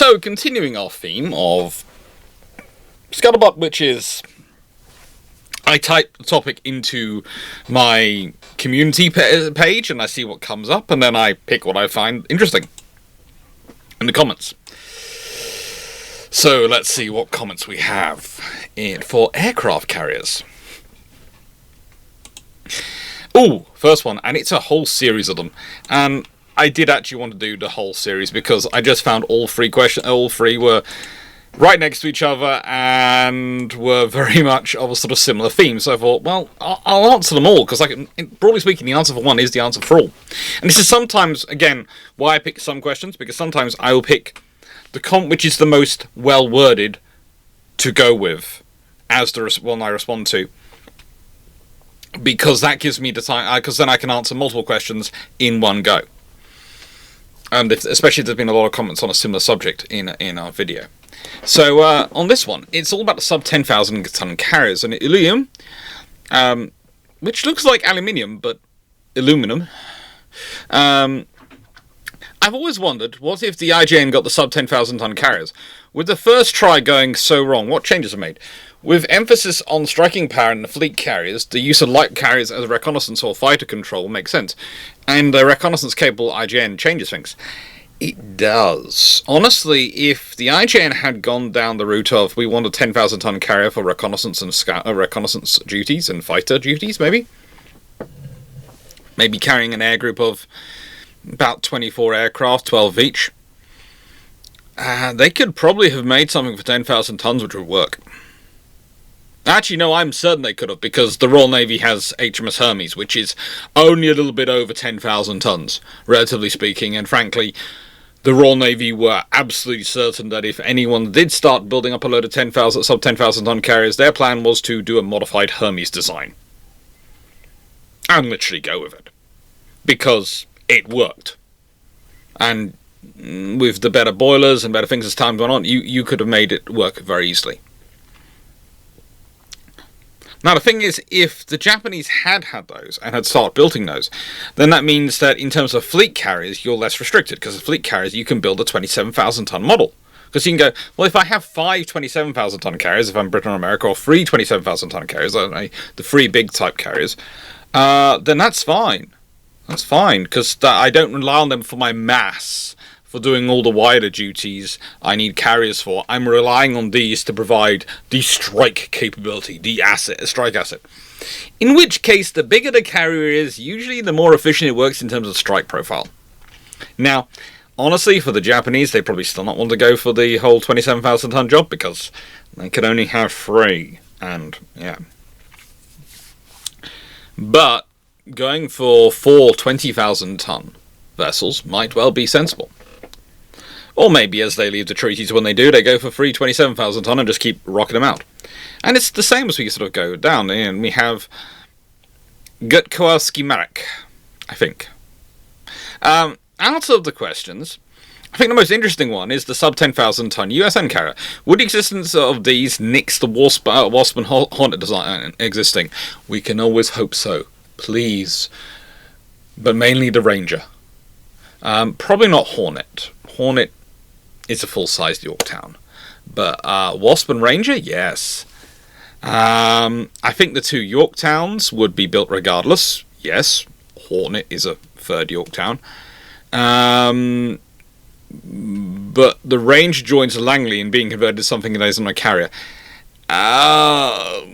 So, continuing our theme of Scuttlebutt, which is I type the topic into my community page and I see what comes up, and then I pick what I find interesting in the comments. So let's see what comments we have for aircraft carriers. Ooh, first one, and it's a whole series of them. And I did actually want to do the whole series because I just found all three were right next to each other and were very much of a sort of similar theme. So I thought, well, I'll answer them all, because, broadly speaking, the answer for one is the answer for all. And this is sometimes, again, why I pick some questions, because sometimes I will pick the which is the most well-worded to go with as the one I respond to, because that gives me the time, because then I can answer multiple questions in one go. And especially if there's been a lot of comments on a similar subject in our video. So, on this one, it's all about the sub 10,000 ton carriers, and Ilium, which looks like aluminium, but aluminum. I've always wondered, what if the IJN got the sub 10,000 ton carriers? With the first try going so wrong, what changes are made? With emphasis on striking power in the fleet carriers, the use of light carriers as reconnaissance or fighter control makes sense, and the reconnaissance-capable IJN changes things. It does. Honestly, if the IJN had gone down the route of, we want a 10,000 ton carrier for reconnaissance and reconnaissance duties and fighter duties, maybe carrying an air group of about 24 aircraft, 12 each, they could probably have made something for 10,000 tons which would work. Actually, no, I'm certain they could have, because the Royal Navy has HMS Hermes, which is only a little bit over 10,000 tons, relatively speaking, and frankly, the Royal Navy were absolutely certain that if anyone did start building up a load of sub 10,000 ton carriers, their plan was to do a modified Hermes design. And literally go with it. Because it worked. And with the better boilers and better things as time went on, you could have made it work very easily. Now, the thing is, if the Japanese had those and had started building those, then that means that in terms of fleet carriers, you're less restricted, because the fleet carriers, you can build a 27,000 ton model. Because you can go, well, if I have 5 27,000 ton carriers, if I'm Britain or America, or 3 27,000 ton carriers, the 3 big type carriers, then that's fine. That's fine, because I don't rely on them for my mass, for doing all the wider duties I need carriers for. I'm relying on these to provide the strike capability, the strike asset. In which case, the bigger the carrier is, usually the more efficient it works in terms of strike profile. Now, honestly, for the Japanese, they probably still not want to go for the whole 27,000 ton job, because they could only have 3, and yeah. But going for 4 20,000 ton vessels might well be sensible. Or maybe as they leave the treaties, when they do, they go for 3 27,000 ton and just keep rocking them out. And it's the same as we sort of go down, and we have Gutkowski Marek, I think. Out of the questions, I think the most interesting one is the sub 10,000 ton USN carrier. Would the existence of these nix the Wasp and Hornet design existing? We can always hope so. Please. But mainly the Ranger. Probably not Hornet. Hornet is a full-sized Yorktown. But Wasp and Ranger, yes. I think the 2 Yorktowns would be built regardless. Yes. Hornet is a 3rd Yorktown. But the Ranger joins Langley in being converted to something that isn't a carrier. I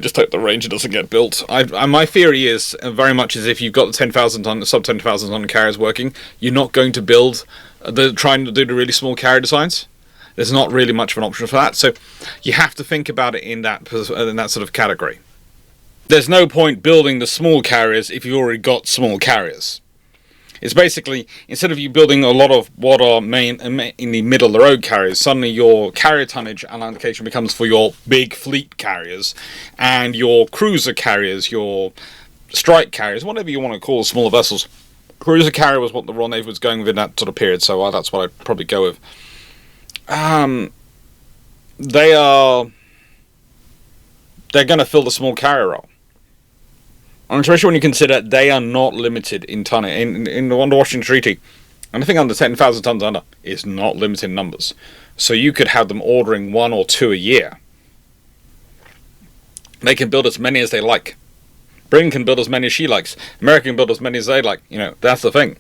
just hope the Ranger doesn't get built. My theory is very much as if you've got the 10,000 ton, sub 10,000 ton carriers working, you're not going to build trying to do the really small carrier designs. There's not really much of an option for that, so you have to think about it in that sort of category. There's no point building the small carriers if you've already got small carriers. It's basically, instead of you building a lot of what are in the middle of the road carriers, suddenly your carrier tonnage allocation becomes for your big fleet carriers and your cruiser carriers, your strike carriers, whatever you want to call smaller vessels. Cruiser carrier was what the Royal Navy was going with in that sort of period, so that's what I'd probably go with. They're going to fill the small carrier role. And especially when you consider they are not limited in tonnage. In the Washington Treaty, Anything under 10,000 tons under is not limited in numbers. So you could have them ordering 1 or 2 a year. They can build as many as they like. Britain can build as many as she likes. America can build as many as they like. That's the thing.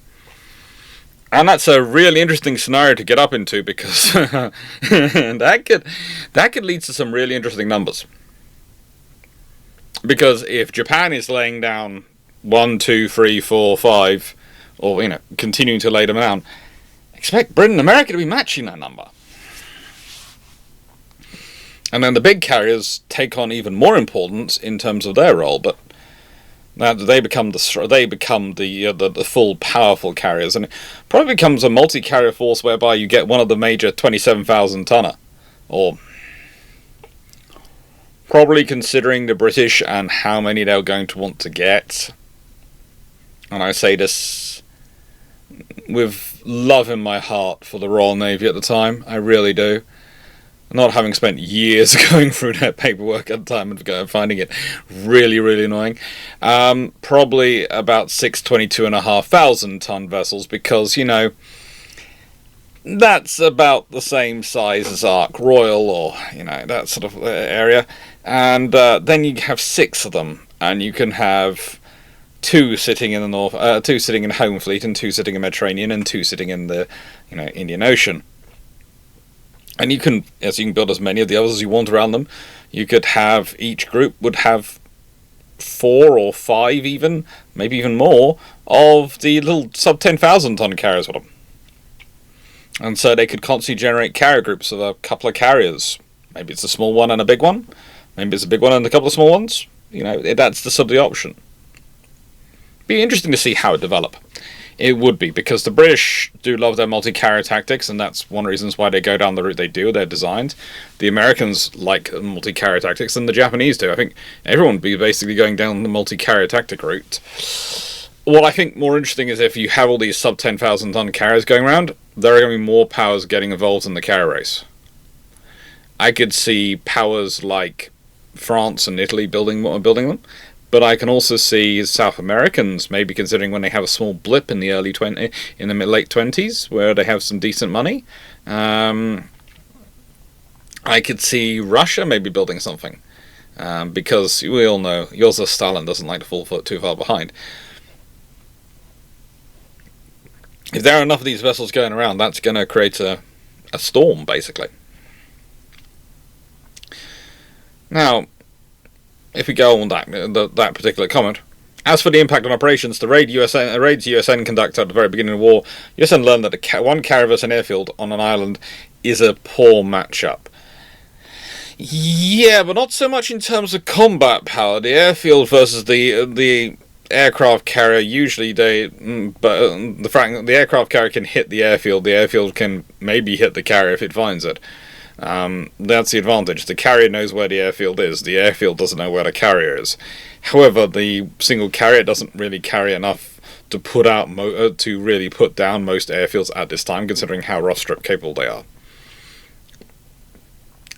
And that's a really interesting scenario to get up into, because that could lead to some really interesting numbers. Because if Japan is laying down 1, 2, 3, 4, 5, or continuing to lay them down, expect Britain and America to be matching that number. And then the big carriers take on even more importance in terms of their role, but they become the full powerful carriers, and it probably becomes a multi-carrier force whereby you get one of the major 27,000 tonner, or probably, considering the British and how many they're going to want to get. And I say this with love in my heart for the Royal Navy at the time. I really do. Not having spent years going through their paperwork at the time and finding it really, really annoying. Probably about 6 22,500 ton vessels, because, that's about the same size as Ark Royal, or, that sort of area. And then you have 6 of them, and you can have 2 sitting in the north, 2 sitting in Home Fleet, and 2 sitting in Mediterranean, and 2 sitting in the, Indian Ocean. And you can build as many of the others as you want around them. You could have, each group would have 4 or 5 even, maybe even more, of the little sub 10,000 ton carriers with them. And so they could constantly generate carrier groups of a couple of carriers. Maybe it's a small one and a big one. Maybe it's a big one and a couple of small ones. That's the option. Be interesting to see how it develop. It would be, because the British do love their multi-carrier tactics, and that's one of the reasons why they go down the route they do. They're designed. The Americans like multi-carrier tactics, and the Japanese do. I think everyone would be basically going down the multi-carrier tactic route. What I think more interesting is, if you have all these sub 10,000 ton carriers going around, there are going to be more powers getting involved in the carrier race. I could see powers like France and Italy building them. But I can also see South Americans maybe considering, when they have a small blip in the late 20s, where they have some decent money. I could see Russia maybe building something, because we all know Joseph Stalin doesn't like to fall too far behind. If there are enough of these vessels going around, that's going to create a storm, basically. Now, if we go on that particular comment, as for the impact on operations, the raids USN conducted at the very beginning of the war, USN learned that one carrier versus an airfield on an island is a poor matchup. Yeah, but not so much in terms of combat power. The airfield versus the aircraft carrier, usually the fact that the aircraft carrier can hit the airfield can maybe hit the carrier if it finds it. That's the advantage. The carrier knows where the airfield is. The airfield doesn't know where the carrier is. However, the single carrier doesn't really carry enough to put really put down most airfields at this time, considering how rough strip capable they are.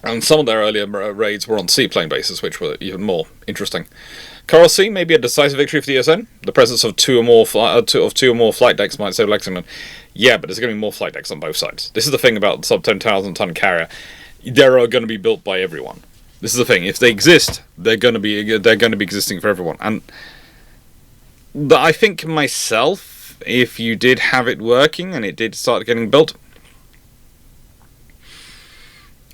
And some of their earlier raids were on seaplane bases, which were even more interesting. Coral Sea may be a decisive victory for the USN. The presence of two or more flight decks might save Lexington. Yeah, but there's going to be more flight decks on both sides. This is the thing about sub 10,000 ton carrier. They're going to be built by everyone. This is the thing. If they exist, they're going to be existing for everyone. And I think myself, if you did have it working and it did start getting built,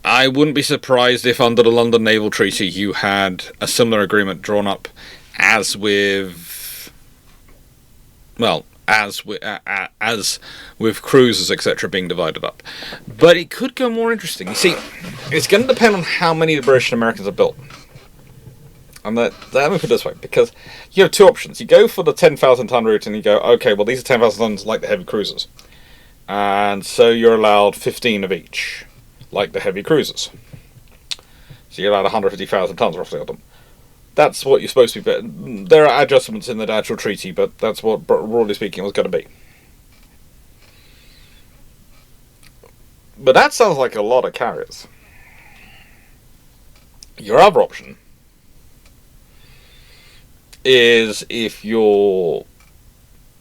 I wouldn't be surprised if under the London Naval Treaty you had a similar agreement drawn up as with cruisers, etc., being divided up. But it could go more interesting. You see, it's going to depend on how many the British and Americans are built. And let me put it this way, because you have two options. You go for the 10,000 ton route and you go, okay, well, these are 10,000 tons like the heavy cruisers. And so you're allowed 15 of each, like the heavy cruisers. So you're allowed 150,000 tons roughly of them. That's what you're supposed to be. There are adjustments in the actual treaty, but that's what, broadly speaking, it was going to be. But that sounds like a lot of carriers. Your other option is if you're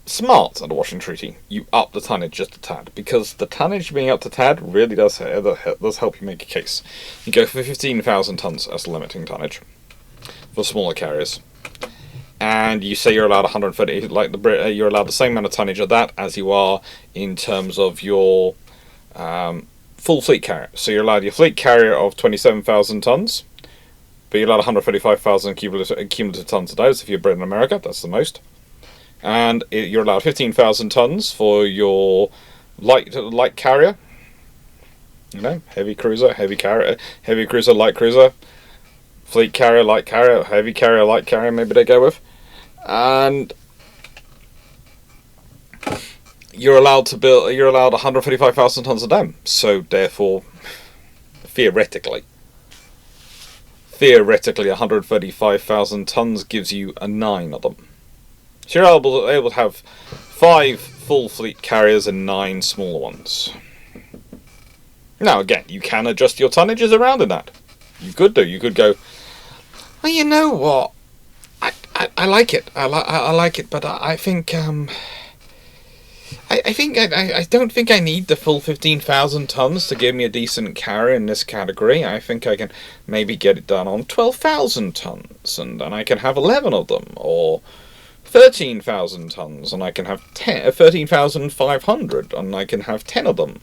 smart at the Washington Treaty. You up the tonnage just a tad, because the tonnage being up to tad really does help you make a case. You go for 15,000 tons as the limiting tonnage for smaller carriers, and you say you're allowed 130, like you're allowed the same amount of tonnage of that as you are in terms of your full fleet carrier. So you're allowed your fleet carrier of 27,000 tons, but you're allowed 135,000 cumulative tons of those if you're Britain and America. That's the most. And you're allowed 15,000 tons for your light carrier. You know, heavy cruiser, heavy cruiser, light cruiser, fleet carrier, light carrier, heavy carrier, light carrier. Maybe they go with, and you're allowed 135,000 tons of them. So therefore, theoretically, 135,000 tons gives you a 9 of them. So you're able to have 5 full fleet carriers and 9 smaller ones. Now again, you can adjust your tonnages around in that. You could do. You could go, well, you know what? I like it. I like it, but I think I don't think I need the full 15,000 tons to give me a decent carrier in this category. I think I can maybe get it done on 12,000 tons, and then I can have 11 of them, or 13,000 tons, and I can have 13,500, and I can have 10 of them,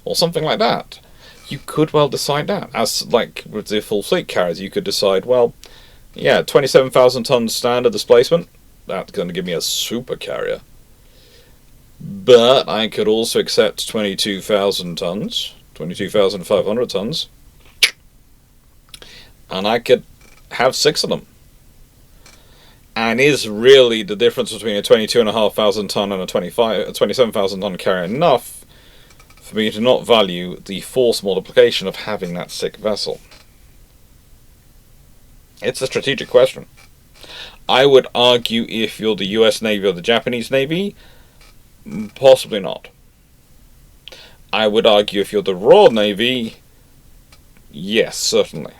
or something like that. You could well decide that. As like with the full fleet carriers, you could decide, well, yeah, 27,000 tons standard displacement, that's going to give me a super carrier. But I could also accept 22,000 tons, 22,500 tons, and I could have 6 of them. And is really the difference between a 22,500 ton and a 27,000 ton carrier enough for me to not value the force multiplication of having that sick vessel? It's a strategic question. I would argue if you're the US Navy or the Japanese Navy, possibly not. I would argue if you're the Royal Navy, yes, certainly.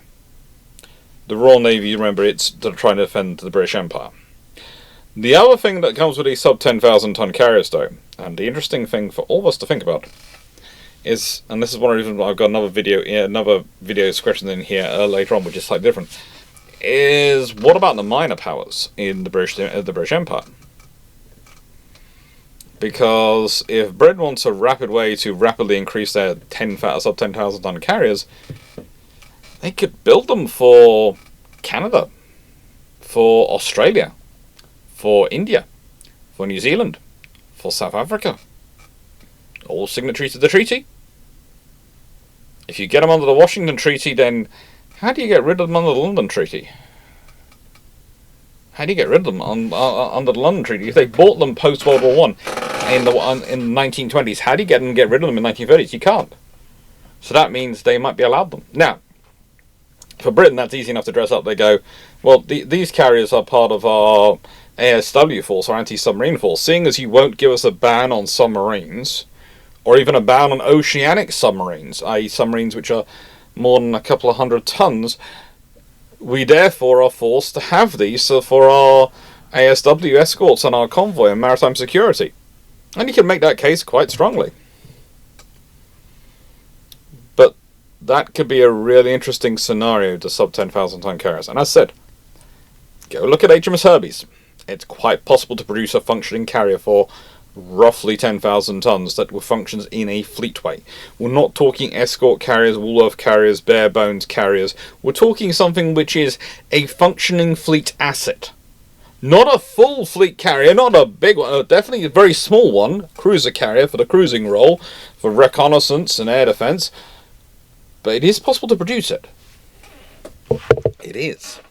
The Royal Navy, remember, they're trying to defend the British Empire. The other thing that comes with these sub 10,000 ton carriers, though, and the interesting thing for all of us to think about, is, and this is one reason I've got another video question in here later on, which is slightly different, is what about the minor powers in the British Empire? Because if Britain wants a rapid way to rapidly increase their sub 10,000 ton carriers, they could build them for Canada, for Australia, for India, for New Zealand, for South Africa. All signatories to the treaty. If you get them under the Washington Treaty, then how do you get rid of them under the London Treaty? How do you get rid of them under the London Treaty? If they bought them post World War I in the 1920s, how do you get rid of them in the 1930s? You can't. So that means they might be allowed them. Now, for Britain, that's easy enough to dress up. They go, well, these carriers are part of our ASW force, our anti-submarine force. Seeing as you won't give us a ban on submarines, or even a ban on oceanic submarines, i.e. submarines which are more than a couple of 100 tons, we therefore are forced to have these for our ASW escorts and our convoy and maritime security. And you can make that case quite strongly. But that could be a really interesting scenario to sub 10,000 ton carriers. And as I said, go look at HMS Herbies. It's quite possible to produce a functioning carrier for roughly 10,000 tons that functions in a fleetway. We're not talking escort carriers, Woolworth carriers, bare bones carriers. We're talking something which is a functioning fleet asset. Not a full fleet carrier, not a big one, definitely a very small one, cruiser carrier for the cruising role, for reconnaissance and air defense. But it is possible to produce it. It is.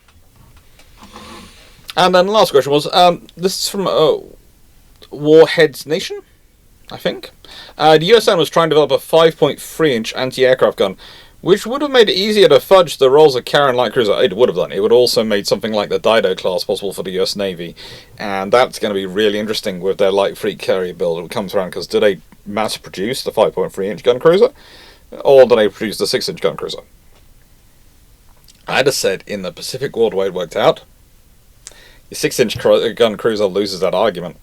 And then the last question was, this is from Warheads Nation, I think. The USN was trying to develop a 5.3-inch anti-aircraft gun, which would have made it easier to fudge the roles of carrier and light cruiser. It would have done. It would also made something like the Dido class possible for the US Navy, and that's going to be really interesting with their light fleet carrier build. It comes around because do they mass produce the 5.3-inch gun cruiser, or do they produce the 6-inch gun cruiser? I'd have said in the Pacific War, the way it worked out, your 6-inch gun cruiser loses that argument.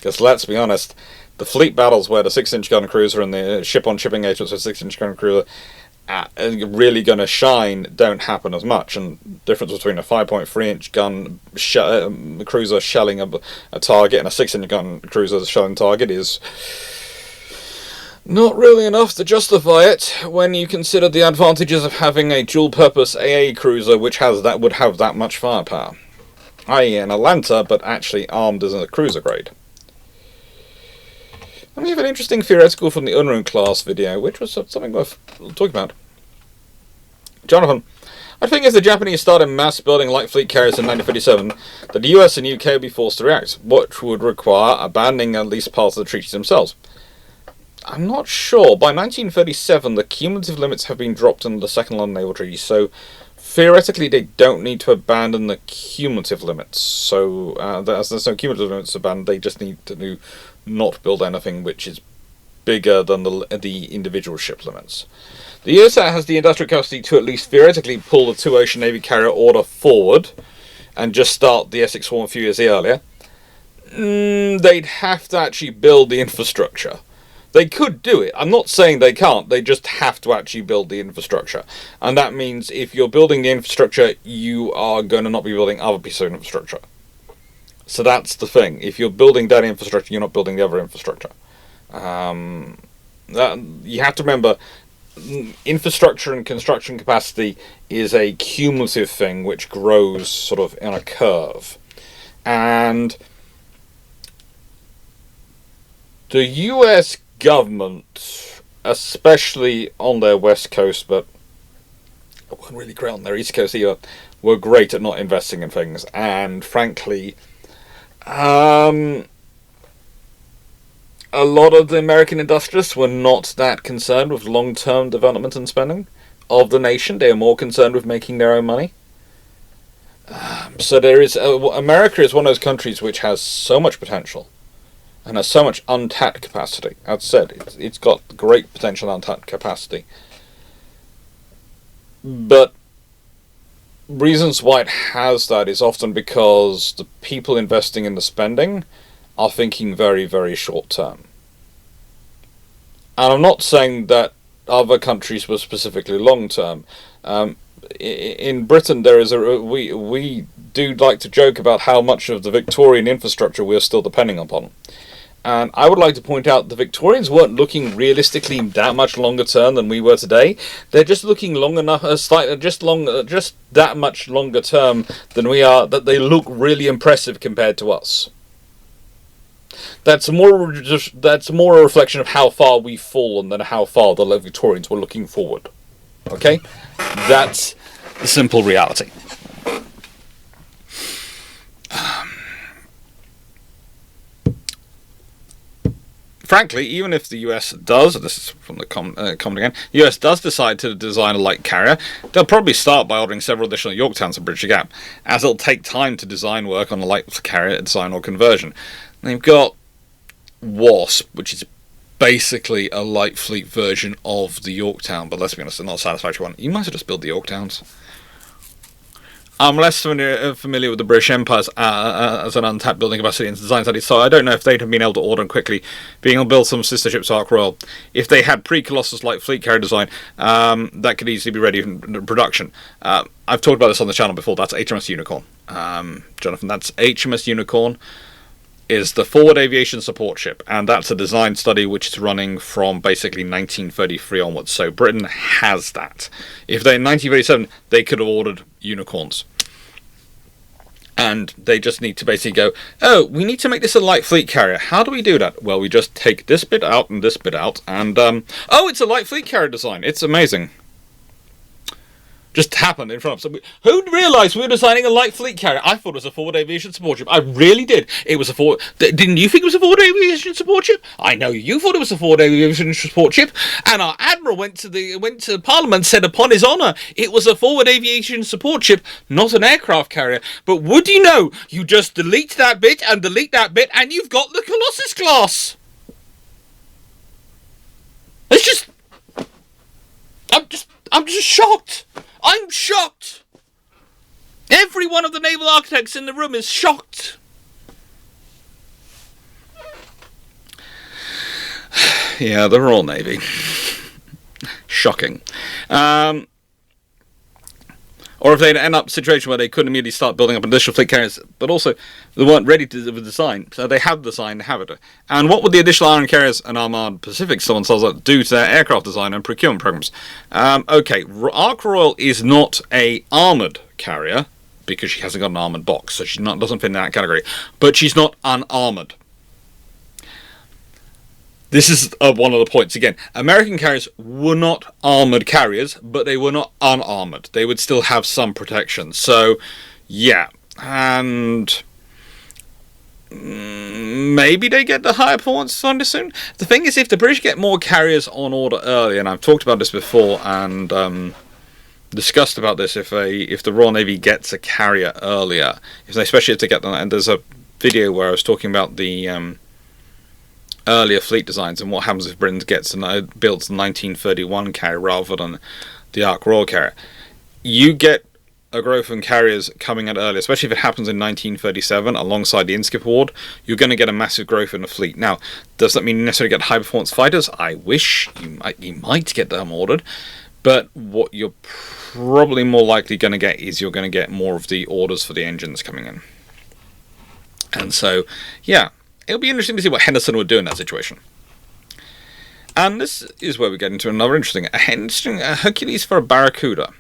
Because let's be honest, the fleet battles where the 6-inch gun cruiser and the ship-on-ship engagements with 6-inch gun cruiser are really going to shine don't happen as much. And the difference between a 5.3-inch gun cruiser shelling a target and a 6-inch gun cruiser shelling a target is not really enough to justify it when you consider the advantages of having a dual-purpose AA cruiser which would have that much firepower, i.e. an Atlanta, but actually armed as a cruiser grade. And we have an interesting theoretical from the Unruh class video, which was something worth talking about. Jonathan, I think if the Japanese started mass building light fleet carriers in 1937, that the US and UK would be forced to react, which would require abandoning at least part of the treaties themselves. I'm not sure. By 1937, the cumulative limits have been dropped in the Second London Naval Treaty, so theoretically they don't need to abandon the cumulative limits. So, as there's no cumulative limits to abandon, they just need to not build anything which is bigger than the individual ship limits. The US has the industrial capacity to at least theoretically pull the 2 Ocean Navy carrier order forward and just start the Essex War a few years earlier. They'd have to actually build the infrastructure. They could do it. I'm not saying they can't. They just have to actually build the infrastructure. And that means if you're building the infrastructure, you are going to not be building other pieces of infrastructure. So that's the thing. If you're building that infrastructure, you're not building the other infrastructure. You have to remember, infrastructure and construction capacity is a cumulative thing which grows sort of in a curve. And the US government, especially on their west coast, but it wasn't really great on their east coast either, were great at not investing in things. And frankly, a lot of the American industrialists were not that concerned with long-term development and spending of the nation. They were more concerned with making their own money. So there is America is one of those countries which has so much potential and has so much untapped capacity. As I said, it's got great potential and untapped capacity. But reasons why it has that is often because the people investing in the spending are thinking very, very short term. And I'm not saying that other countries were specifically long term. In Britain, there is we do like to joke about how much of the Victorian infrastructure we're still depending upon. And I would like to point out the Victorians weren't looking realistically that much longer term than we were today. They're just looking long enough, just that much longer term than we are, that they look really impressive compared to us. That's more a reflection of how far we've fallen than how far the Victorians were looking forward. Okay? That's the simple reality. Frankly, even if the US does, this is from the comment again, the US does decide to design a light carrier, they'll probably start by ordering several additional Yorktowns to bridge the gap, as it'll take time to design work on a light carrier design or conversion. They've got Wasp, which is basically a light fleet version of the Yorktown, but let's be honest, it's not a satisfactory one. You might as well just build the Yorktowns. I'm less familiar with the British Empire as an untapped building capacity and design study, so I don't know if they'd have been able to order them quickly, being able to build some sister ships to Ark Royal. If they had pre-Colossus light fleet carrier design, that could easily be ready for production. I've talked about this on the channel before. That's HMS Unicorn. Jonathan, that's HMS Unicorn is the forward aviation support ship, and that's a design study which is running from basically 1933 onwards. So Britain has that. If they're in 1937, they could have ordered Unicorns. And they just need to basically go, oh, we need to make this a light fleet carrier. How do we do that? Well, we just take this bit out and this bit out, and oh, it's a light fleet carrier design. It's amazing. Just happened in front of us. Who realised we were designing a light fleet carrier? I thought it was a forward aviation support ship. I really did. It was a forward... Didn't you think it was a forward aviation support ship? I know you thought it was a forward aviation support ship. And our admiral went to Parliament and said upon his honour it was a forward aviation support ship, not an aircraft carrier. But would you know, you just delete that bit and you've got the Colossus class. It's just... I'm just shocked. I'm shocked. Every one of the naval architects in the room is shocked. Yeah, the Royal Navy. Shocking. Or if they'd end up in a situation where they couldn't immediately start building up additional fleet carriers, but also they weren't ready to design, so they had the design to have it. And what would the additional iron carriers and Armada Pacific, someone says, do to their aircraft design and procurement programs? Okay, Ark Royal is not a armoured carrier, because she hasn't got an armoured box, so she doesn't fit in that category. But she's not unarmoured. This is one of the points. Again, American carriers were not armoured carriers, but they were not unarmoured. They would still have some protection. So, yeah. And maybe they get the higher performance under soon. The thing is, if the British get more carriers on order early, and I've talked about this before and discussed about this, if the Royal Navy gets a carrier earlier, especially if they get them, and there's a video where I was talking about the earlier fleet designs and what happens if Britain builds the 1931 carrier rather than the Ark Royal carrier. You get a growth in carriers coming out early, especially if it happens in 1937 alongside the Inskip Award. You're going to get a massive growth in the fleet. Now, does that mean you necessarily get high performance fighters? I wish you might get them ordered, but what you're probably more likely going to get is you're going to get more of the orders for the engines coming in. And so, yeah, it'll be interesting to see what Henderson would do in that situation. And this is where we get into another interesting Hercules for a Barracuda.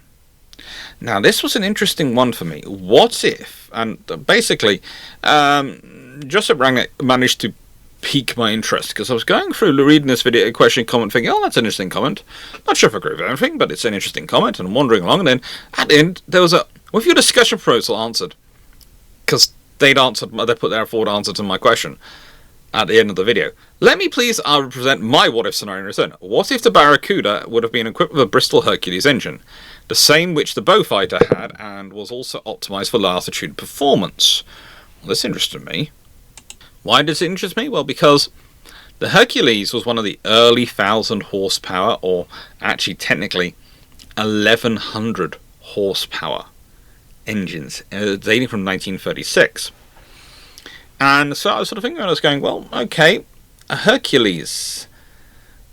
Now, this was an interesting one for me. What if, and basically, Joseph Rang managed to pique my interest, because I was going through reading this video, question, comment, thinking, oh, that's an interesting comment. Not sure if I agree with everything, but it's an interesting comment, and I'm wandering along, and then at the end, there was with your discussion proposal answered, because they put their forward answer to my question at the end of the video. Let me please present my what-if scenario in return. What if the Barracuda would have been equipped with a Bristol Hercules engine, the same which the Beaufighter had, and was also optimized for low-altitude performance? Well, this interested me. Why does it interest me? Well, because the Hercules was one of the early 1,000 horsepower, or actually technically 1,100 horsepower engines, dating from 1936. And so I was sort of thinking, I was going, well, okay, a Hercules,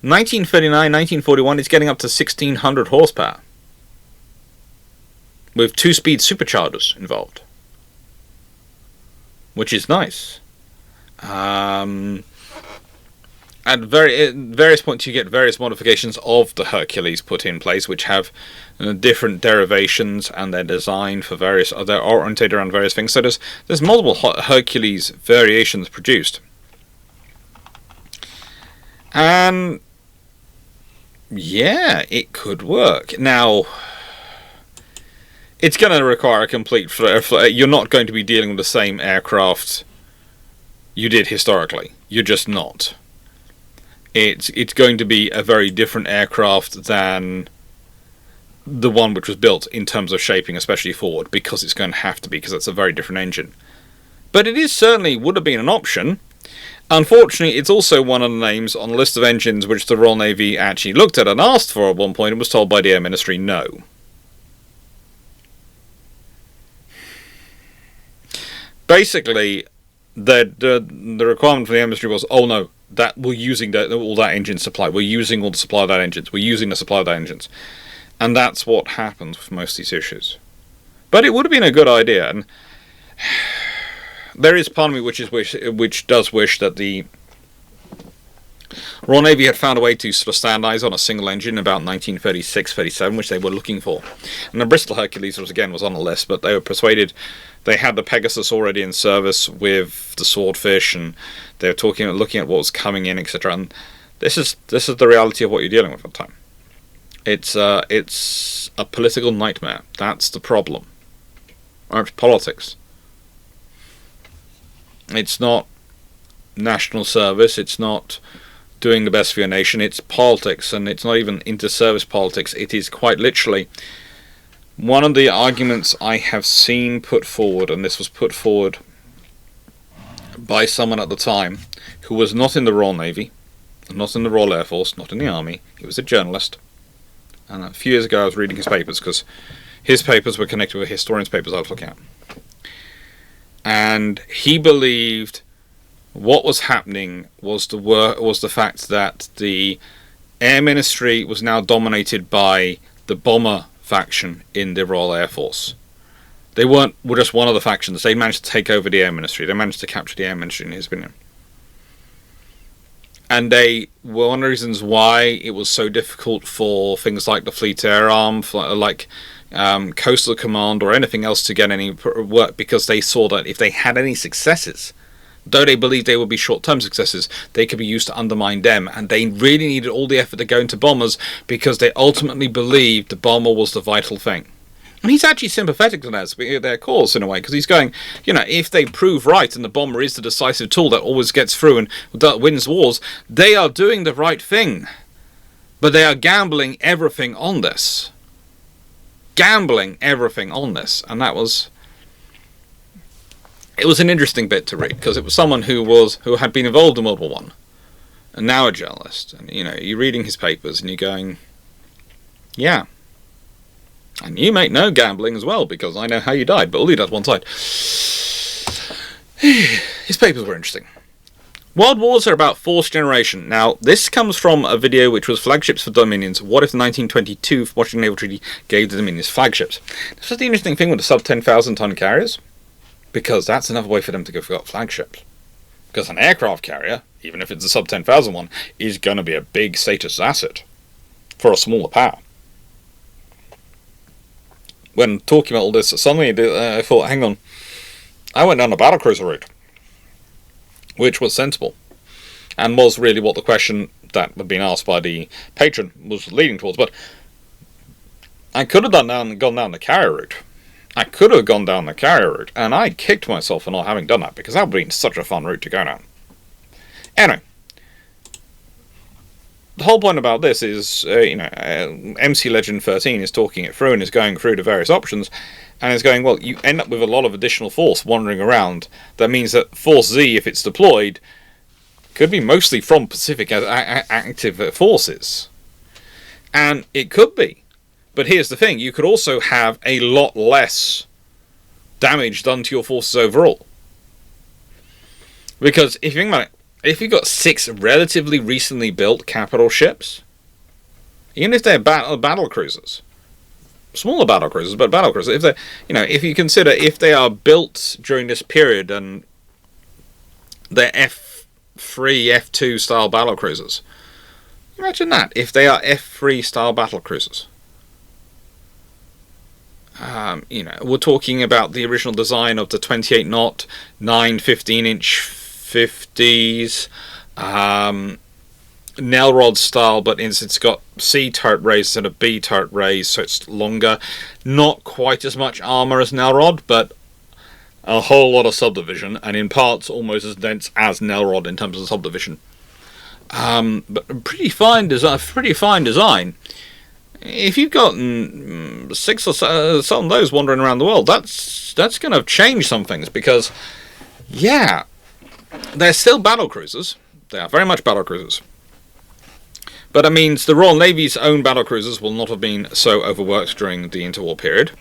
1939, 1941, is getting up to 1,600 horsepower, with 2-speed superchargers involved, which is nice. At various points you get various modifications of the Hercules put in place, which have different derivations, and they're designed for they're orientated around various things. So there's multiple Hercules variations produced. And yeah, it could work. Now, it's going to require a complete you're not going to be dealing with the same aircraft you did historically. You're just not. It's going to be a very different aircraft than the one which was built in terms of shaping, especially forward, because it's going to have to be, because it's a very different engine. But it certainly would have been an option. Unfortunately, it's also one of the names on the list of engines which the Royal Navy actually looked at and asked for at one point, and was told by the Air Ministry no. Basically, the requirement for the Air Ministry was, oh no, that we're using all that engine supply. We're using all the supply of that engines. We're using the supply of that engines. And that's what happens with most of these issues. But it would have been a good idea. And there is part of me which does wish that the Royal Navy had found a way to sort of standardise on a single engine about 1936-37, which they were looking for. And the Bristol Hercules was on the list, but they were persuaded. They had the Pegasus already in service with the Swordfish, and they were looking at what was coming in, etc. And this is the reality of what you're dealing with at the time. It's a political nightmare. That's the problem. Or it's politics. It's not national service. It's not doing the best for your nation. It's politics, and it's not even inter-service politics. It is quite literally one of the arguments I have seen put forward, and this was put forward by someone at the time who was not in the Royal Navy, not in the Royal Air Force, not in the Army. He was a journalist. And a few years ago I was reading his papers, because his papers were connected with historians' papers I was looking at. And he believed what was happening was the fact that the Air Ministry was now dominated by the bomber faction in the Royal Air Force. They were just one of the factions. They managed to take over the Air Ministry. They managed to capture the Air Ministry, in his opinion. And they were one of the reasons why it was so difficult for things like the Fleet Air Arm, like Coastal Command or anything else to get any work, because they saw that if they had any successes, though they believed they would be short-term successes, they could be used to undermine them, and they really needed all the effort to go into bombers because they ultimately believed the bomber was the vital thing. And he's actually sympathetic to their cause in a way, because he's going, if they prove right and the bomber is the decisive tool that always gets through and wins wars, they are doing the right thing. But they are gambling everything on this. And it was an interesting bit to read, because it was someone who had been involved in World War One, and now a journalist. And you're reading his papers and you're going, yeah. And you may know gambling as well, because I know how you died, but we'll leave that one side. His papers were interesting. World wars are about force generation. Now, this comes from a video which was Flagships for Dominions. What if the 1922 Washington Naval Treaty gave the Dominions flagships? This was the interesting thing with the sub-10,000 ton carriers, because that's another way for them to go for flagships. Because an aircraft carrier, even if it's a sub-10,000 one, is going to be a big status asset for a smaller power. When talking about all this, suddenly I thought, hang on, I went down a battlecruiser route, which was sensible, and was really what the question that had been asked by the patron was leading towards. But I could have gone down the carrier route. And I kicked myself for not having done that, because that would have been such a fun route to go down. Anyway, the whole point about this is, MC Legend 13 is talking it through and is going through the various options, and is going, well, you end up with a lot of additional force wandering around. That means that Force Z, if it's deployed, could be mostly from Pacific active forces. And it could be. But here's the thing, you could also have a lot less damage done to your forces overall. Because if you think about it, if you've got 6 relatively recently built capital ships, even if they're battle cruisers, smaller battle cruisers, but battle cruisers, if they, if you consider if they are built during this period and they're F3, F2 style battle cruisers, imagine that if they are F3 style battle cruisers. We're talking about the original design of the 28 knot, 15-inch 50s, Nelrod style, but it's got C turret rays instead of B turret rays, so it's longer. Not quite as much armour as Nelrod, but a whole lot of subdivision, and in parts almost as dense as Nelrod in terms of subdivision. But pretty fine design. If you've got 6 or some of those wandering around the world, that's going to change some things, because, yeah, they're still battle cruisers. They are very much battle cruisers. But that means the Royal Navy's own battle cruisers will not have been so overworked during the interwar period.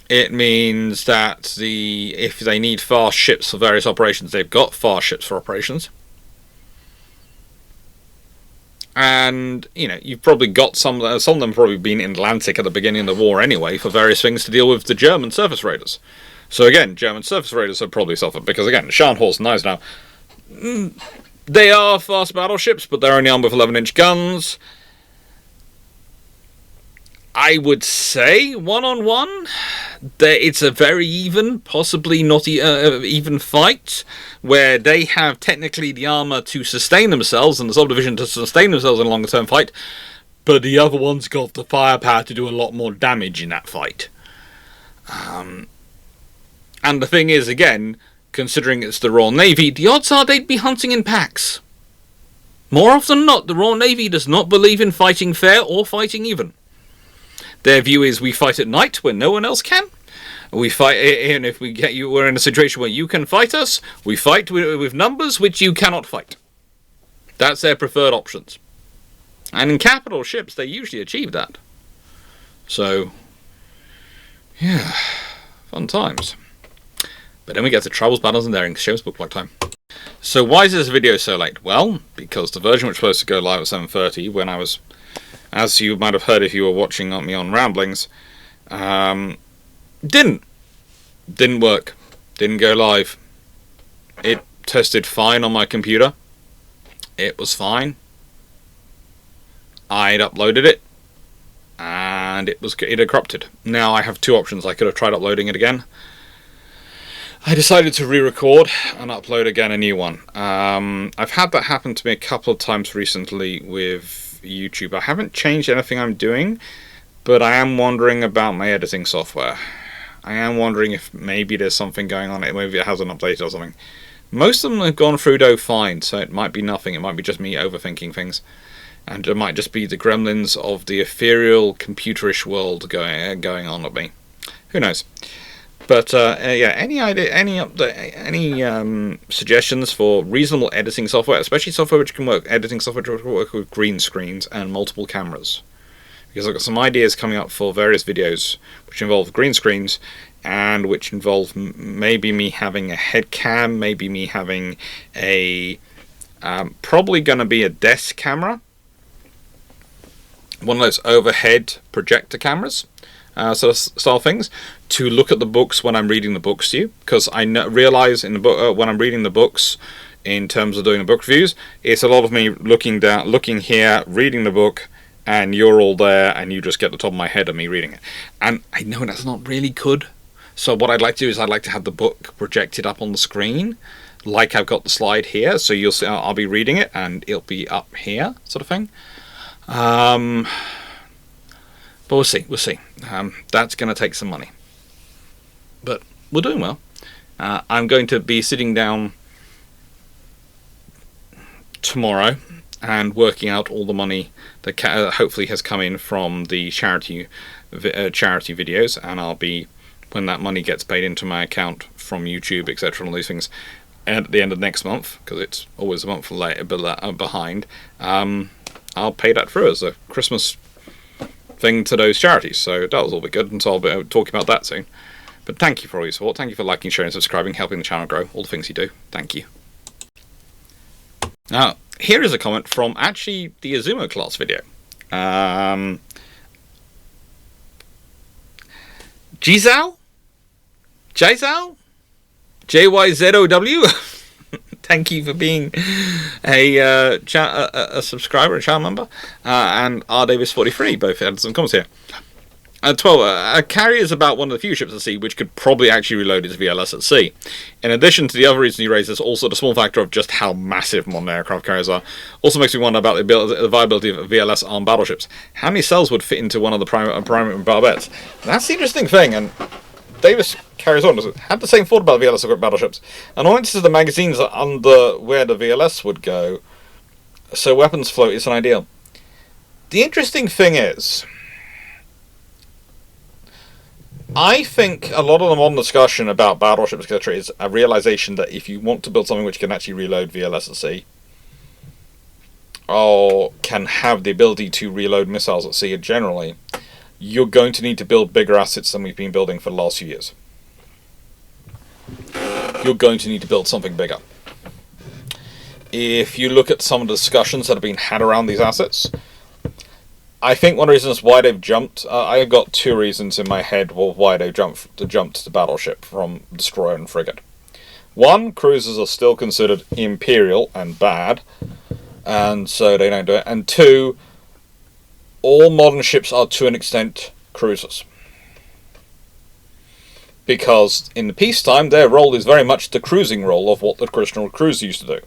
It means that if they need fast ships for various operations, they've got fast ships for operations. And, you've probably got some of them probably been in Atlantic at the beginning of the war anyway, for various things to deal with the German surface raiders. So again, German surface raiders have probably suffered, because again, the Scharnhorst knives now, they are fast battleships, but they're only armed with 11-inch guns. I would say, one-on-one, it's a very even, possibly not even fight, where they have technically the armour to sustain themselves and the subdivision to sustain themselves in a longer-term fight, but the other one's got the firepower to do a lot more damage in that fight. And the thing is, again, considering it's the Royal Navy, the odds are they'd be hunting in packs. More often than not, the Royal Navy does not believe in fighting fair or fighting even. Their view is, we fight at night when no one else can. We fight, and if we're in a situation where you can fight us, we fight with numbers which you cannot fight. That's their preferred options. And in capital ships, they usually achieve that. So, yeah, fun times. But then we get to Troubles, Battles, and Darings. Shameless book plug time. So why is this video so late? Well, because the version was supposed to go live at 7:30 when I was, as you might have heard if you were watching me on Ramblings, didn't work, didn't go live. It tested fine on my computer. It was fine. I'd uploaded it, and it had corrupted. Now I have two options. I could have tried uploading it again. I decided to re-record and upload again a new one. I've had that happen to me a couple of times recently with YouTube. I haven't changed anything I'm doing, but I am wondering about my editing software. I am wondering if maybe there's something going on. Maybe it hasn't updated or something. Most of them have gone through though fine, so it might be nothing. It might be just me overthinking things. And it might just be the gremlins of the ethereal computerish world going on at me. Who knows? But yeah, any idea, any suggestions for reasonable editing software, especially software which can work, editing software which can work with green screens and multiple cameras? Because I've got some ideas coming up for various videos which involve green screens and which involve maybe me having a head cam, maybe me having a probably going to be a desk camera, one of those overhead projector cameras. Sort of style things, to look at the books when I'm reading the books to you, because I realise in the book when I'm reading the books, in terms of doing the book reviews, it's a lot of me looking down, looking here, reading the book, and you're all there, and you just get the top of my head of me reading it. And I know that's not really good. So what I'd like to do is I'd like to have the book projected up on the screen, like I've got the slide here. So you'll see I'll be reading it, and it'll be up here, sort of thing. But we'll see. That's going to take some money. But we're doing well. I'm going to be sitting down tomorrow and working out all the money that hopefully has come in from the charity videos, and I'll be, when that money gets paid into my account from YouTube, etc., and all these things, and at the end of next month, because it's always a month later behind, I'll pay that through as a Christmas thing to those charities. So that was all be good, and so I'll be talking about that soon. But thank you for all your support. Thank you for liking, sharing, subscribing, helping the channel grow, all the things you do. Thank you. Now, here is a comment from actually the Azumo class video. Jizao? JYZOW? Thank you for being a subscriber, a channel member, and rdavis43 both had some comments here. 12. A carrier is about one of the few ships at sea which could probably actually reload its VLS at sea. In addition to the other reason you raised, there's also the small factor of just how massive modern aircraft carriers are. Also makes me wonder about the viability of VLS armed battleships. How many cells would fit into one of the primary barbettes? That's the interesting thing, and Davis carries on. Had the same thought about VLS equipped battleships, and I went to the magazines under where the VLS would go, so weapons float is an ideal. The interesting thing is, I think a lot of the modern discussion about battleships, etc., is a realization that if you want to build something which can actually reload VLS at sea, or can have the ability to reload missiles at sea generally, you're going to need to build bigger assets than we've been building for the last few years. You're going to need to build something bigger. If you look at some of the discussions that have been had around these assets, I think one of the reasons why they've jumped, I've got two reasons in my head why they've jumped to battleship from destroyer and frigate. One, cruisers are still considered imperial and bad, and so they don't do it. And two, all modern ships are to an extent cruisers. Because in the peacetime, their role is very much the cruising role of what the traditional cruiser used to do.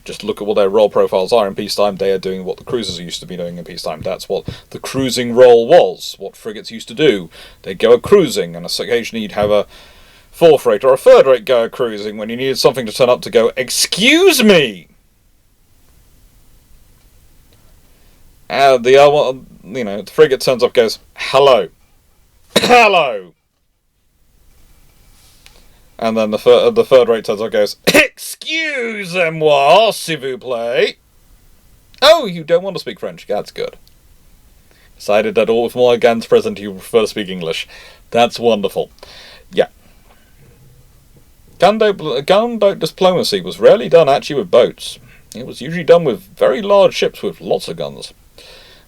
Just look at what their role profiles are in peacetime. They are doing what the cruisers used to be doing in peacetime. That's what the cruising role was, what frigates used to do. They'd go a-cruising, and occasionally you'd have a fourth-rate or a third-rate go a-cruising when you needed something to turn up to go, "Excuse me!" The frigate turns up, goes, "Hello, hello," and then the third rate turns up, goes, "Excusez-moi, s'il vous plaît." Oh, you don't want to speak French? That's good. Decided that all with more Gans present, you prefer to speak English. That's wonderful. Yeah. Gunboat diplomacy was rarely done actually with boats. It was usually done with very large ships with lots of guns.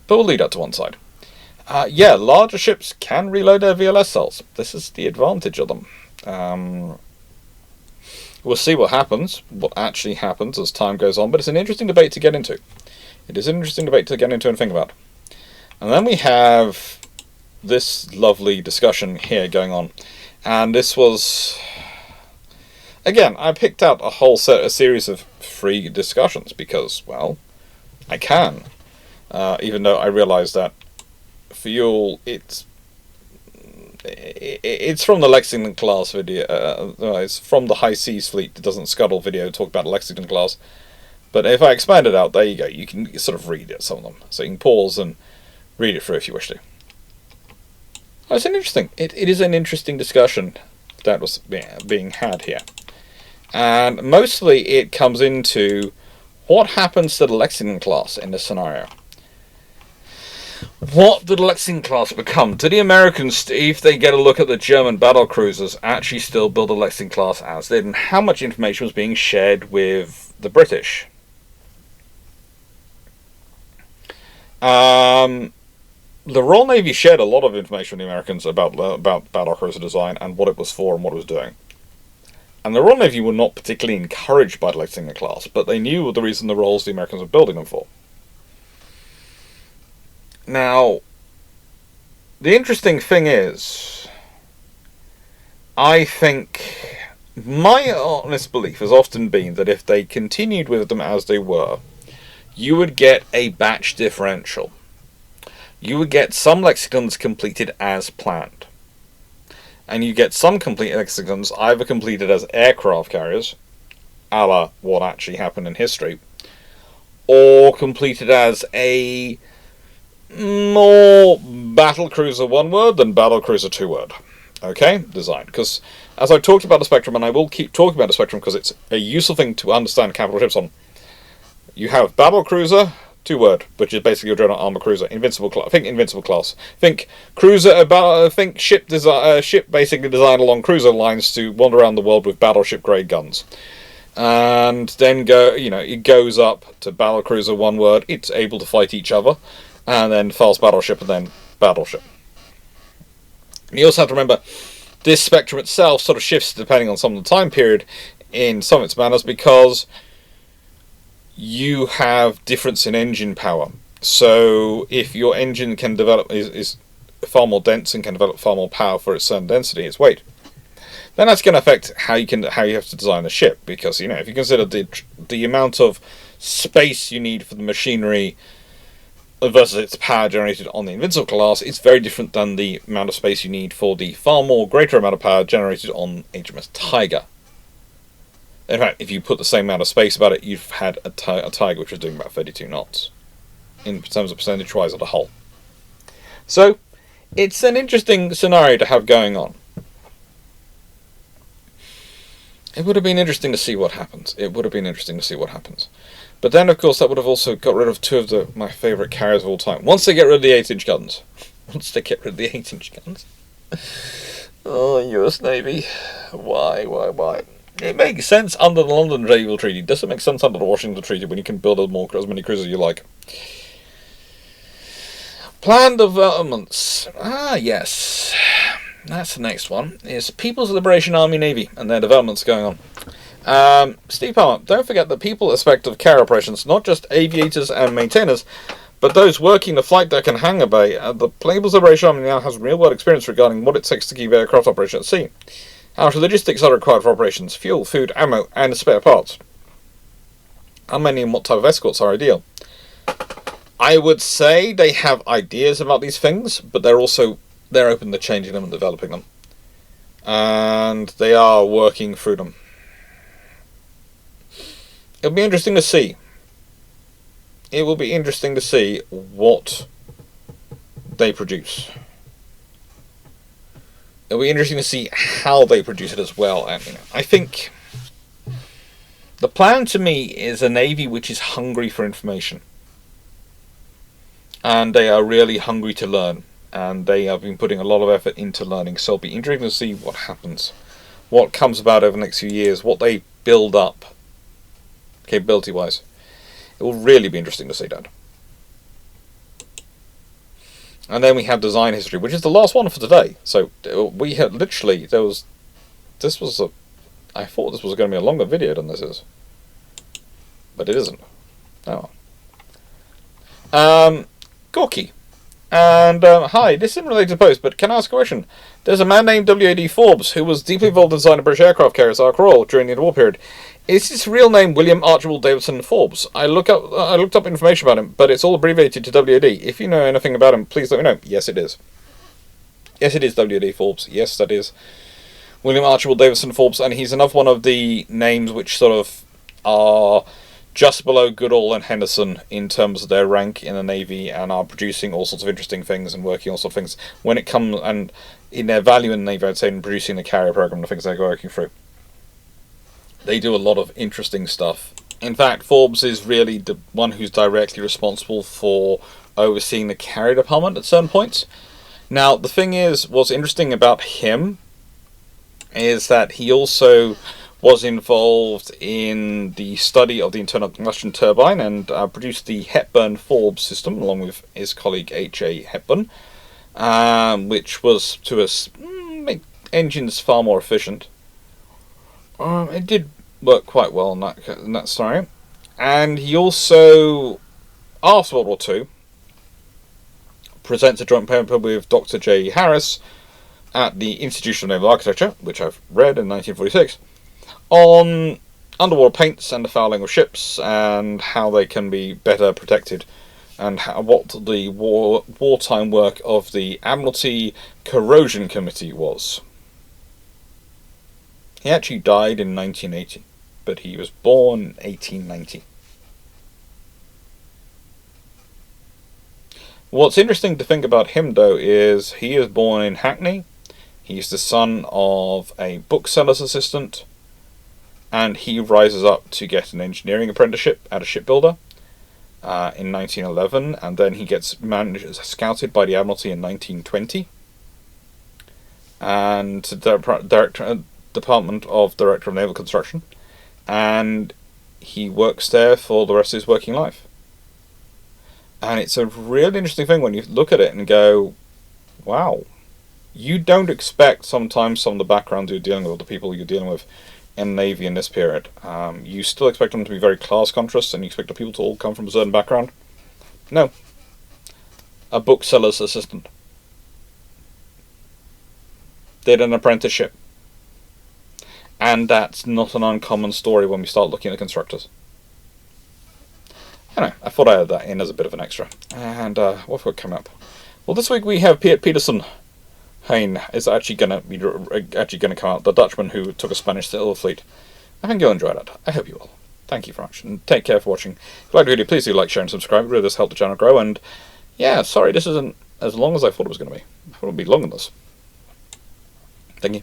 But we'll leave that to one side. Yeah, larger ships can reload their VLS cells. This is the advantage of them. We'll see what happens, what actually happens as time goes on, but it's an interesting debate to get into. It is an interesting debate to get into and think about. And then we have this lovely discussion here going on. And this was... Again, I picked out a series of free discussions because, well, I can. Even though I realise that for you all, it's from the Lexington class video. It's from the High Seas Fleet It Doesn't Scuttle video, talk about the Lexington class. But if I expand it out, there you go. You can sort of read it, some of them. So you can pause and read it through if you wish to. Oh, it's an interesting. It is an interesting discussion that was being had here. And mostly it comes into what happens to the Lexington class in this scenario. What did the Lexington class become? Do the Americans, if they get a look at the German battle cruisers, actually still build the Lexington class as did? And how much information was being shared with the British? The Royal Navy shared a lot of information with the Americans about battle cruiser design and what it was for and what it was doing. And the Royal Navy were not particularly encouraged by the Lexington class, but they knew the reason the roles the Americans were building them for. Now, the interesting thing is, I think my honest belief has often been that if they continued with them as they were, you would get a batch differential. You would get some Lexingtons completed as planned. And you get some complete Lexingtons either completed as aircraft carriers, a la what actually happened in history, or completed as a more battlecruiser one word than battlecruiser two word. Okay? Design. Because as I've talked about the Spectrum, and I will keep talking about the Spectrum because it's a useful thing to understand capital ships on, you have battlecruiser, two word, which is basically your dreadnought armor cruiser. Invincible class. Think invincible class. Think cruiser. Think ship basically designed along cruiser lines to wander around the world with battleship grade guns. And then it goes up to battlecruiser one word. It's able to fight each other, and then fast battleship, and then battleship. And you also have to remember this Spectrum itself sort of shifts depending on some of the time period in some of its manners because you have difference in engine power. So if your engine can develop is far more dense and can develop far more power for its certain density, its weight, then that's going to affect how you have to design the ship. Because if you consider the amount of space you need for the machinery versus its power generated on the Invincible class, it's very different than the amount of space you need for the far more greater amount of power generated on HMS Tiger. In fact, if you put the same amount of space about it, you've had a Tiger which was doing about 32 knots in terms of percentage-wise of the hull. So, it's an interesting scenario to have going on. It would have been interesting to see what happens. But then, of course, that would have also got rid of two of my favourite carriers of all time. Once they get rid of the 8-inch guns. Oh, US Navy. Why? It makes sense under the London Naval Treaty. Does it make sense under the Washington Treaty when you can build as many cruisers as you like? Planned developments. Yes. That's the next one. Is People's Liberation Army Navy and their developments going on. Steve Palmer, don't forget the people aspect of carrier operations, not just aviators and maintainers, but those working the flight deck and hangar bay. The People's Liberation Army now has real-world experience regarding what it takes to keep aircraft operation at sea. How much logistics are required for operations, fuel, food, ammo, and spare parts. How many and what type of escorts are ideal? I would say they have ideas about these things, but they're open to changing them and developing them. And they are working through them. It'll be interesting to see. It will be interesting to see what they produce. It'll be interesting to see how they produce it as well. I think the plan to me is a Navy which is hungry for information. And they are really hungry to learn. And they have been putting a lot of effort into learning. So it'll be interesting to see what happens what comes about over the next few years, what they build up capability-wise. It will really be interesting to see that. And then we have design history, which is the last one for today. So we had literally, I thought this was going to be a longer video than this is. But it isn't. Oh. Gorky. And, hi, this isn't related to the post, but can I ask a question? There's a man named W.A.D. Forbes who was deeply involved in designing British aircraft carriers Ark Royal during the war period. Is his real name William Archibald Davidson Forbes? I looked up information about him, but it's all abbreviated to W.A.D. If you know anything about him, please let me know. Yes, it is. Yes, it is W.A.D. Forbes. Yes, that is William Archibald Davidson Forbes, and he's another one of the names which sort of are just below Goodall and Henderson in terms of their rank in the Navy, and are producing all sorts of interesting things and working all sorts of things when it comes, and in their value in the Navy, I'd say, in producing the carrier program, the things they're working through. They do a lot of interesting stuff. In fact, Forbes is really the one who's directly responsible for overseeing the carrier department at certain points. Now, the thing is, what's interesting about him is that he also was involved in the study of the internal combustion turbine and produced the Hepburn-Forbes system along with his colleague H.A. Hepburn, which was to us make engines far more efficient. It did work quite well in that scenario. And he also, after World War II, presents a joint paper with Dr. J. Harris at the Institution of Naval Architecture, which I've read in 1946, on underwater paints and the fouling of ships and how they can be better protected, and what the wartime work of the Admiralty Corrosion Committee was. He actually died in 1980, but he was born in 1890. What's interesting to think about him, though, is he is born in Hackney. He's the son of a bookseller's assistant, and he rises up to get an engineering apprenticeship at a shipbuilder in 1911, and then he gets scouted by the Admiralty in 1920, and Department of Director of Naval Construction, and he works there for the rest of his working life. And it's a really interesting thing when you look at it and go, wow, you don't expect sometimes some of the backgrounds you're dealing with, the people you're dealing with in the Navy in this period. You still expect them to be very class conscious, and you expect the people to all come from a certain background. No. A bookseller's assistant. Did an apprenticeship. And that's not an uncommon story when we start looking at constructors. Anyway, I thought I had that in as a bit of an extra. And what will come up? Well, this week we have Peterson Hein is actually going to come out. The Dutchman who took a Spanish Silver Fleet. I think you'll enjoy that. I hope you will. Thank you very much, and take care for watching. If you liked the video, please do like, share, and subscribe. It really does help the channel grow. And yeah, sorry, this isn't as long as I thought it was going to be. I thought it would be longer than this. Thank you.